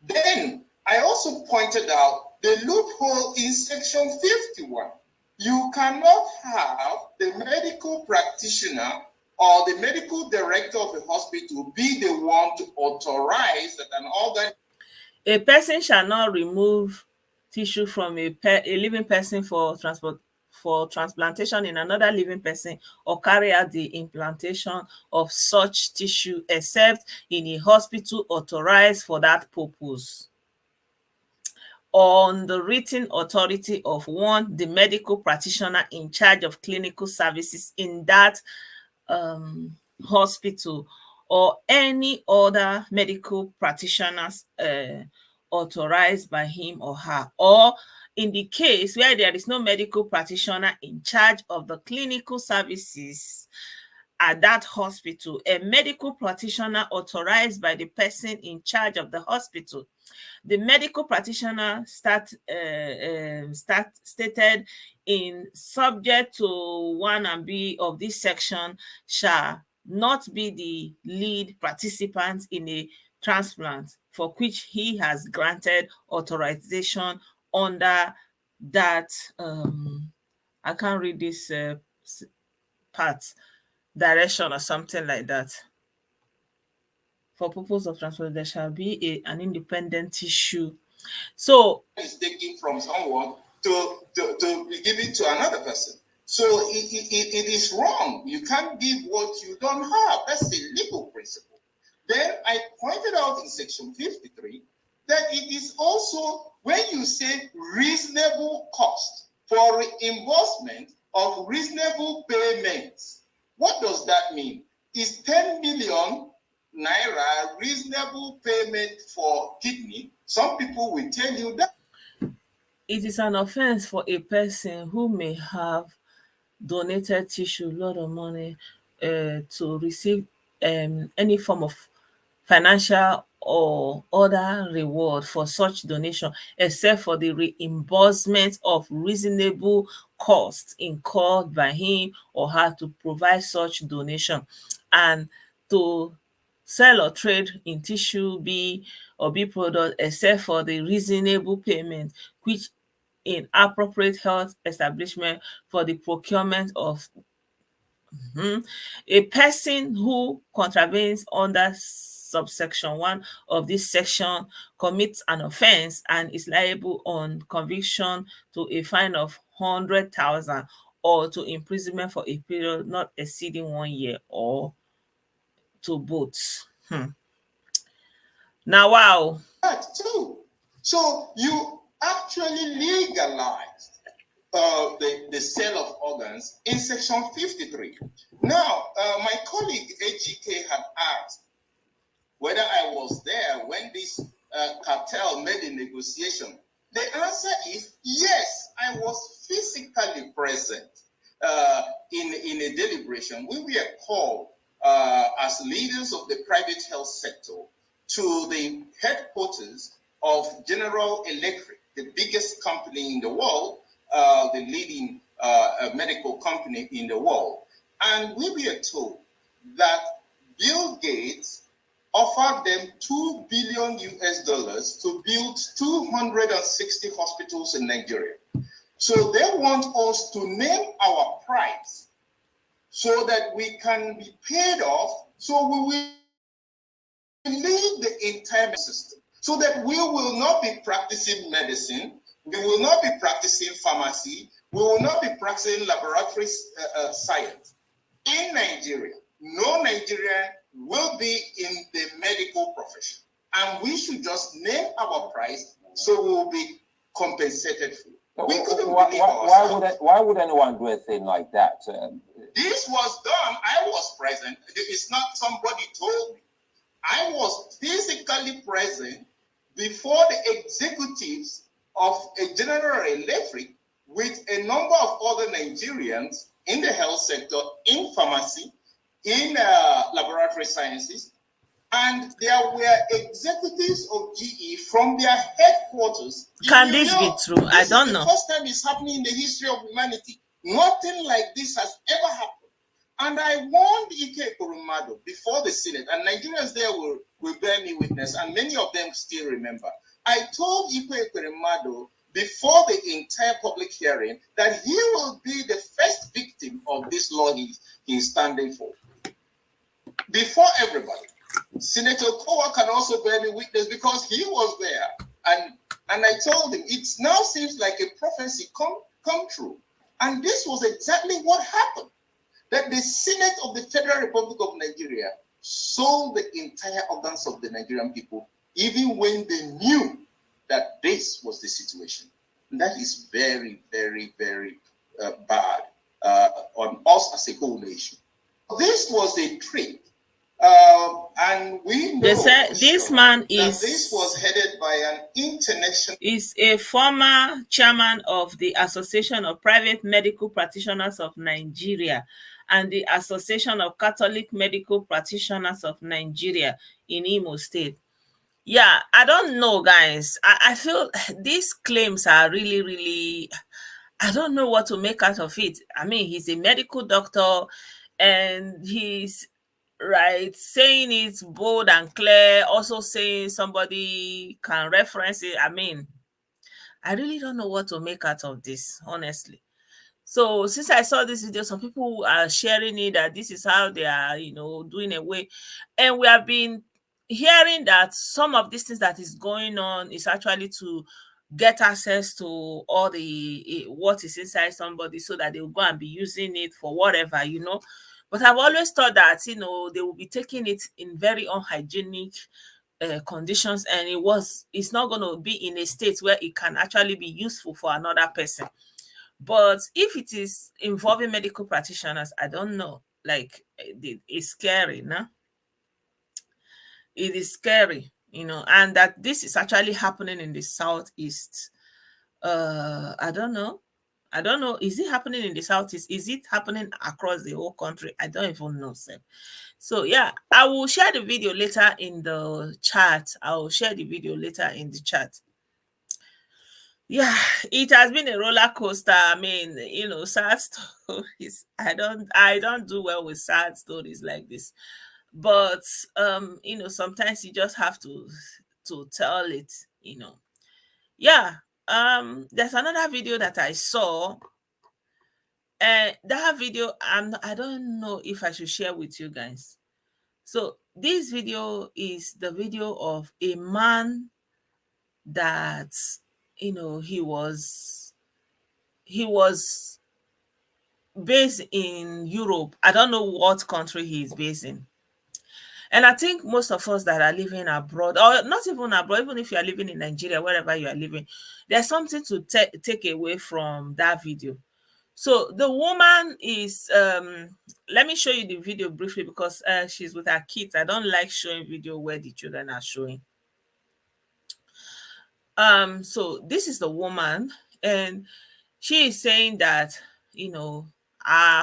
Then I also pointed out the loophole in Section 51. You cannot have the medical practitioner or the medical director of the hospital be the one to authorize that an organ. A person shall not remove tissue from a living person for transplantation in another living person or carry out the implantation of such tissue except in a hospital authorized for that purpose, on the written authority of one, the medical practitioner in charge of clinical services in that hospital, or any other medical practitioners authorized by him or her, or in the case where there is no medical practitioner in charge of the clinical services at that hospital, a medical practitioner authorized by the person in charge of the hospital. The medical practitioner stated in subject to 1 and B of this section shall not be the lead participant in a transplant for which he has granted authorization under that I can't read this part, direction or something like that. For purpose of transplant, there shall be an independent tissue. So is taken from someone to be given to another person. So it is wrong. You can't give what you don't have. That's a legal principle. Then I pointed out in section 53 that it is also when you say reasonable cost for reimbursement of reasonable payments. What does that mean? Is 10 million naira reasonable payment for kidney? Some people will tell you that it is an offense for a person who may have donated tissue, a lot of money, to receive any form of financial or other reward for such donation, except for the reimbursement of reasonable costs incurred by him or her to provide such donation. And to sell or trade in tissue B or B product except for the reasonable payment which in appropriate health establishment for the procurement of a person who contravenes under subsection 1 of this section commits an offense and is liable on conviction to a fine of 100,000 or to imprisonment for a period not exceeding 1 year or to both. Now, wow. that too. So you actually legalized the sale of organs in section 53. Now, my colleague AGK had asked whether I was there when this cartel made a negotiation. The answer is yes, I was physically present in a deliberation. We were called as leaders of the private health sector to the headquarters of General Electric, the biggest company in the world, the leading medical company in the world. And we were told that Bill Gates offered them $2 billion to build 260 hospitals in Nigeria. So they want us to name our price so that we can be paid off, so we will lead the entire system, so that we will not be practicing medicine, we will not be practicing pharmacy, we will not be practicing laboratory science. In Nigeria, no Nigerian will be in the medical profession, and we should just name our price so we will be compensated for it. We couldn't believe ourselves. Why would anyone do a thing like that? This was done. I was present. It's not somebody told me. I was physically present before the executives of a General Electric with a number of other Nigerians in the health sector, in pharmacy, in laboratory sciences, and there were executives of GE from their headquarters. Can this be true? I don't know. The first time it's happening in the history of humanity. Nothing like this has ever happened. And I warned Ike Kurumado before the Senate, and Nigerians there will bear me witness, and many of them still remember. I told Ike Kurumado before the entire public hearing that he will be the first victim of this law he's standing for. Before everybody. Senator Kowa can also bear me witness because he was there. And I told him, it now seems like a prophecy come true. And this was exactly what happened. That the Senate of the Federal Republic of Nigeria sold the entire organs of the Nigerian people, even when they knew that this was the situation. And that is very, very, very bad on us as a whole nation. This was a trick And we know They said for this sure man that this was headed by an international. is a former chairman of the Association of Private Medical Practitioners of Nigeria and the Association of Catholic Medical Practitioners of Nigeria in Imo State. Yeah, I don't know, guys. I feel these claims are really, really, I don't know what to make out of it. I mean, he's a medical doctor and he's right saying it bold and clear, also saying somebody can reference it. I mean, I really don't know what to make out of this, honestly. So since I saw this video, some people are sharing it that this is how they are, doing away. And we have been hearing that some of these things that is going on is actually to get access to all the what is inside somebody so that they will go and be using it for whatever. But I've always thought that, they will be taking it in very unhygienic conditions, and it's not going to be in a state where it can actually be useful for another person. But if it is involving medical practitioners, I don't know. Like, it's scary, no? It is scary, and that this is actually happening in the southeast. I don't know. I don't know. Is it happening in the southeast? Is it happening across the whole country? I don't even know, sir. So yeah, I will share the video later in the chat. I will share the video later in the chat. Yeah, it has been a roller coaster. I mean, sad stories. I don't do well with sad stories like this. But sometimes you just have to tell it. Yeah. There's another video that I saw. And that video, I don't know if I should share with you guys. So this video is the video of a man that he was based in Europe. I don't know what country he is based in. And I think most of us that are living abroad, or not even abroad, even if you are living in Nigeria, wherever you are living, there's something to take away from that video. So the woman is, let me show you the video briefly because she's with her kids. I don't like showing video where the children are showing. So this is the woman, and she is saying that, her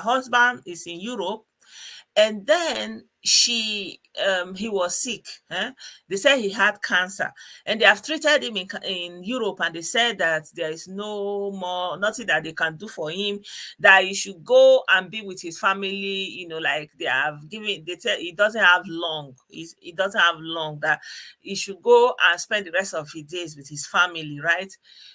husband is in Europe, and then he was sick. They said he had cancer, and they have treated him in Europe, and they said that there is nothing that they can do for him, that he should go and be with his family. Like they said he doesn't have long. He doesn't have long, that he should go and spend the rest of his days with his family, right?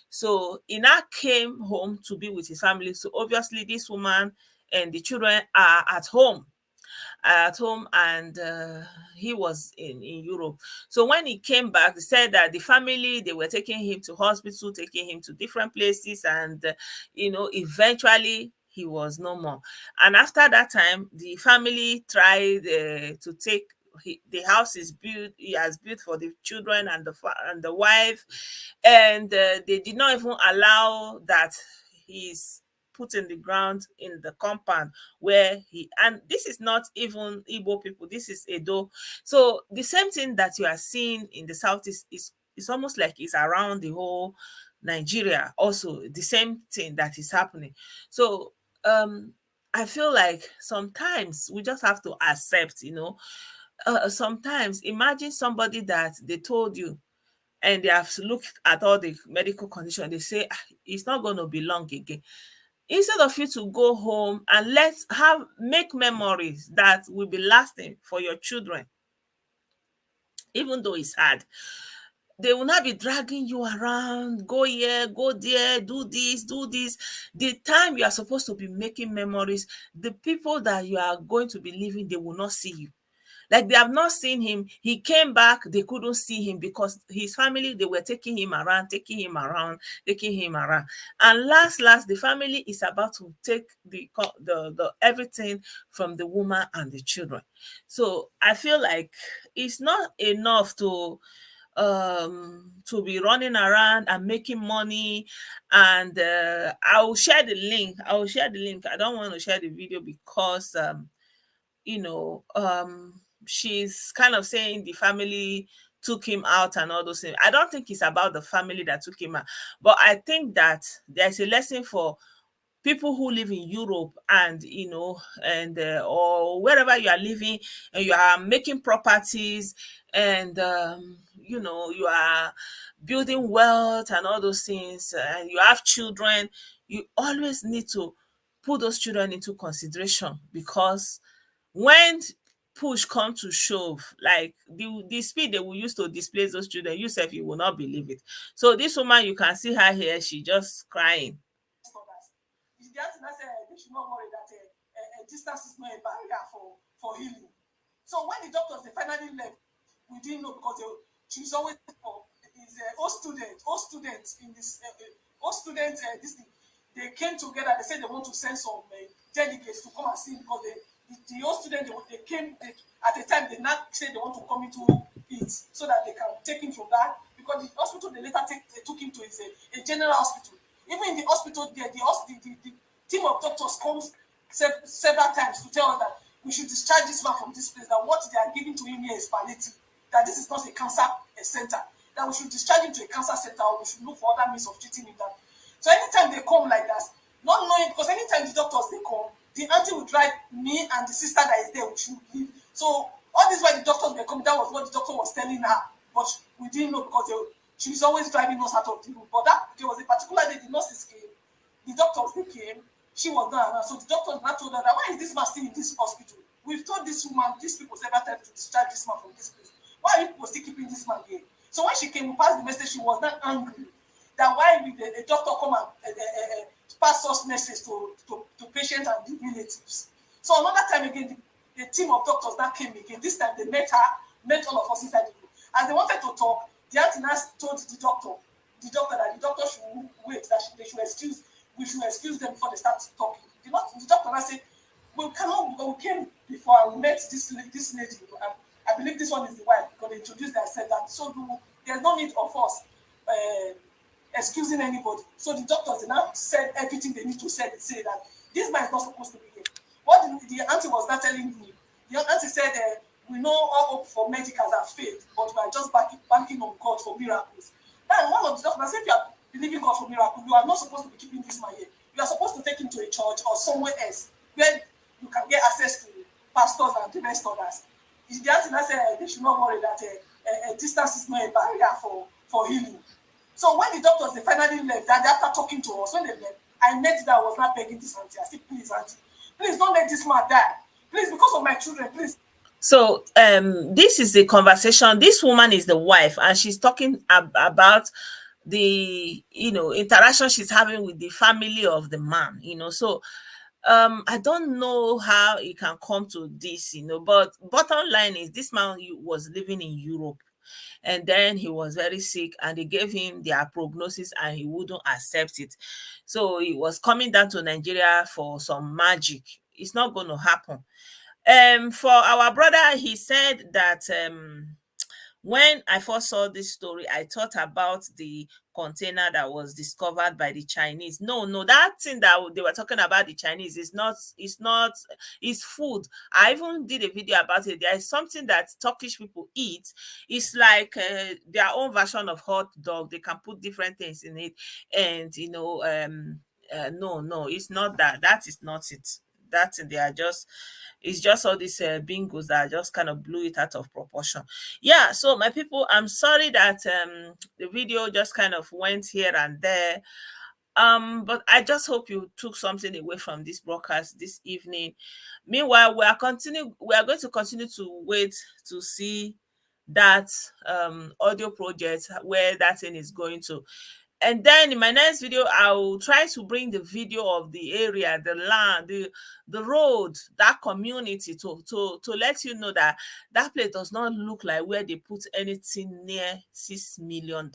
So he now came home to be with his family. So obviously this woman and the children are at home, and he was in Europe. So when he came back, they said that the family, they were taking him to hospital, taking him to different places, and eventually he was no more. And after that time, the family tried to take the house is built. He has built for the children and the wife, and they did not even allow that he's put in the ground in the compound where and this is not even Igbo people, this is Edo. So the same thing that you are seeing in the southeast is almost like it's around the whole Nigeria, also the same thing that is happening. So I feel like sometimes we just have to accept, sometimes imagine somebody that they told you, and they have looked at all the medical condition, they say it's not going to be long again. Instead of you to go home and make memories that will be lasting for your children, even though it's hard, they will not be dragging you around, go here, go there, do this, do this. The time you are supposed to be making memories, the people that you are going to be leaving, they will not see you. Like, they have not seen him. He came back, they couldn't see him because his family, they were taking him around. And last, the family is about to take the everything from the woman and the children. So I feel like it's not enough to be running around and making money. And I will share the link. I don't want to share the video because she's kind of saying the family took him out and all those things. I don't think it's about the family that took him out, but I think that there's a lesson for people who live in Europe and and or wherever you are living, and you are making properties, and you are building wealth and all those things, and you have children. You always need to put those children into consideration, because when push come to shove, like the speed they will use to displace those children, you sef you will not believe it. So this woman, you can see her here, she just crying. The auntie now said they should not worry that distance is not a barrier for healing. So when the doctors they finally left, we didn't know, because she's always is all students in this this thing. They came together. They said they want to send some delegates to come and see, because the old students they came at the time. They not said they want to come into it so that they can take him from that, because the hospital they later took him to is a general hospital. Even in the hospital there, the team of doctors comes several times to tell us that we should discharge this man from this place, that what they are giving to him here is palliative, that this is not a cancer center, that we should discharge him to a cancer center, or we should look for other means of treating him. That. So anytime they come like that, not knowing, because anytime the doctors they come, the auntie will drive me and the sister that is there, we should leave. So all this while the doctors were coming, that was what the doctor was telling her, but we didn't know, because she's always driving us out of the room. But there was a particular day the nurses came, the doctors they came, she was not around. So the doctor now told her that, why is this man still in this hospital? We've told this woman, these people several times to discharge this man from this place. Why are you people still keeping this man here? So when she came, we passed the message, she was not angry. That why the doctor come and pass us message to patients and the relatives. So another time again, the team of doctors that came again. This time they met all of us inside the room. As they wanted to talk, the auntie told the doctor that the doctor should wait, that we should excuse them before they start talking. The doctor now said, we came before and we met this lady. I believe this one is the wife, because they introduced themselves that, so there's no need of us excusing anybody. So the doctors now said everything they need to say that this man is not supposed to be here. What the auntie was not telling me, the auntie said, we know all hope for medicals have failed, but we are just banking on God for miracles. And one of the doctors said, if you are believing God for miracles, you are not supposed to be keeping this man here. You are supposed to take him to a church or somewhere else where you can get access to pastors and the rest others. The auntie now said they should not worry that distance is not a barrier for healing. So when the doctors they finally left, that after talking to us, when they left, I met that I was not begging this auntie. I said, please, auntie, please don't let this man die. Please, because of my children, please. So this is the conversation. This woman is the wife, and she's talking about the interaction she's having with the family of the man. So I don't know how it can come to this, but bottom line is this man was living in Europe, and then he was very sick, and they gave him their prognosis and he wouldn't accept it. So he was coming down to Nigeria for some magic. It's not going to happen. For our brother, he said that when I first saw this story, I thought about the container that was discovered by the Chinese. No, that thing that they were talking about, the Chinese, it's food. I even did a video about it. There is something that Turkish people eat. It's like their own version of hot dog. They can put different things in it. And, no, it's not that. That is not it. That they are just, it's just all these bingos that just kind of blew it out of proportion. Yeah, so my people, I'm sorry that the video just kind of went here and there, but I just hope you took something away from this broadcast this evening. Meanwhile, we are going to continue to wait to see that audio project, where that thing is going to. And then in my next video, I will try to bring the video of the area, the land, the road, that community to let you know that that place does not look like where they put anything near $6 million,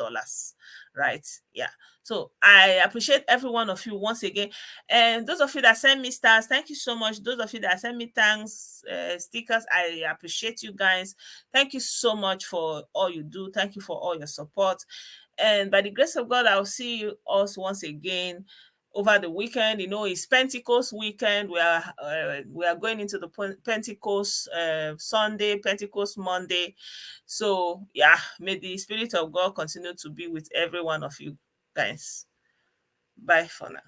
right? Yeah. So I appreciate every one of you once again. And those of you that send me stars, thank you so much. Those of you that send me thanks, stickers, I appreciate you guys. Thank you so much for all you do. Thank you for all your support. And by the grace of God, I'll see you all once again over the weekend. It's Pentecost weekend. We are going into the Pentecost Sunday, Pentecost Monday. So yeah, may the Spirit of God continue to be with every one of you guys. Bye for now.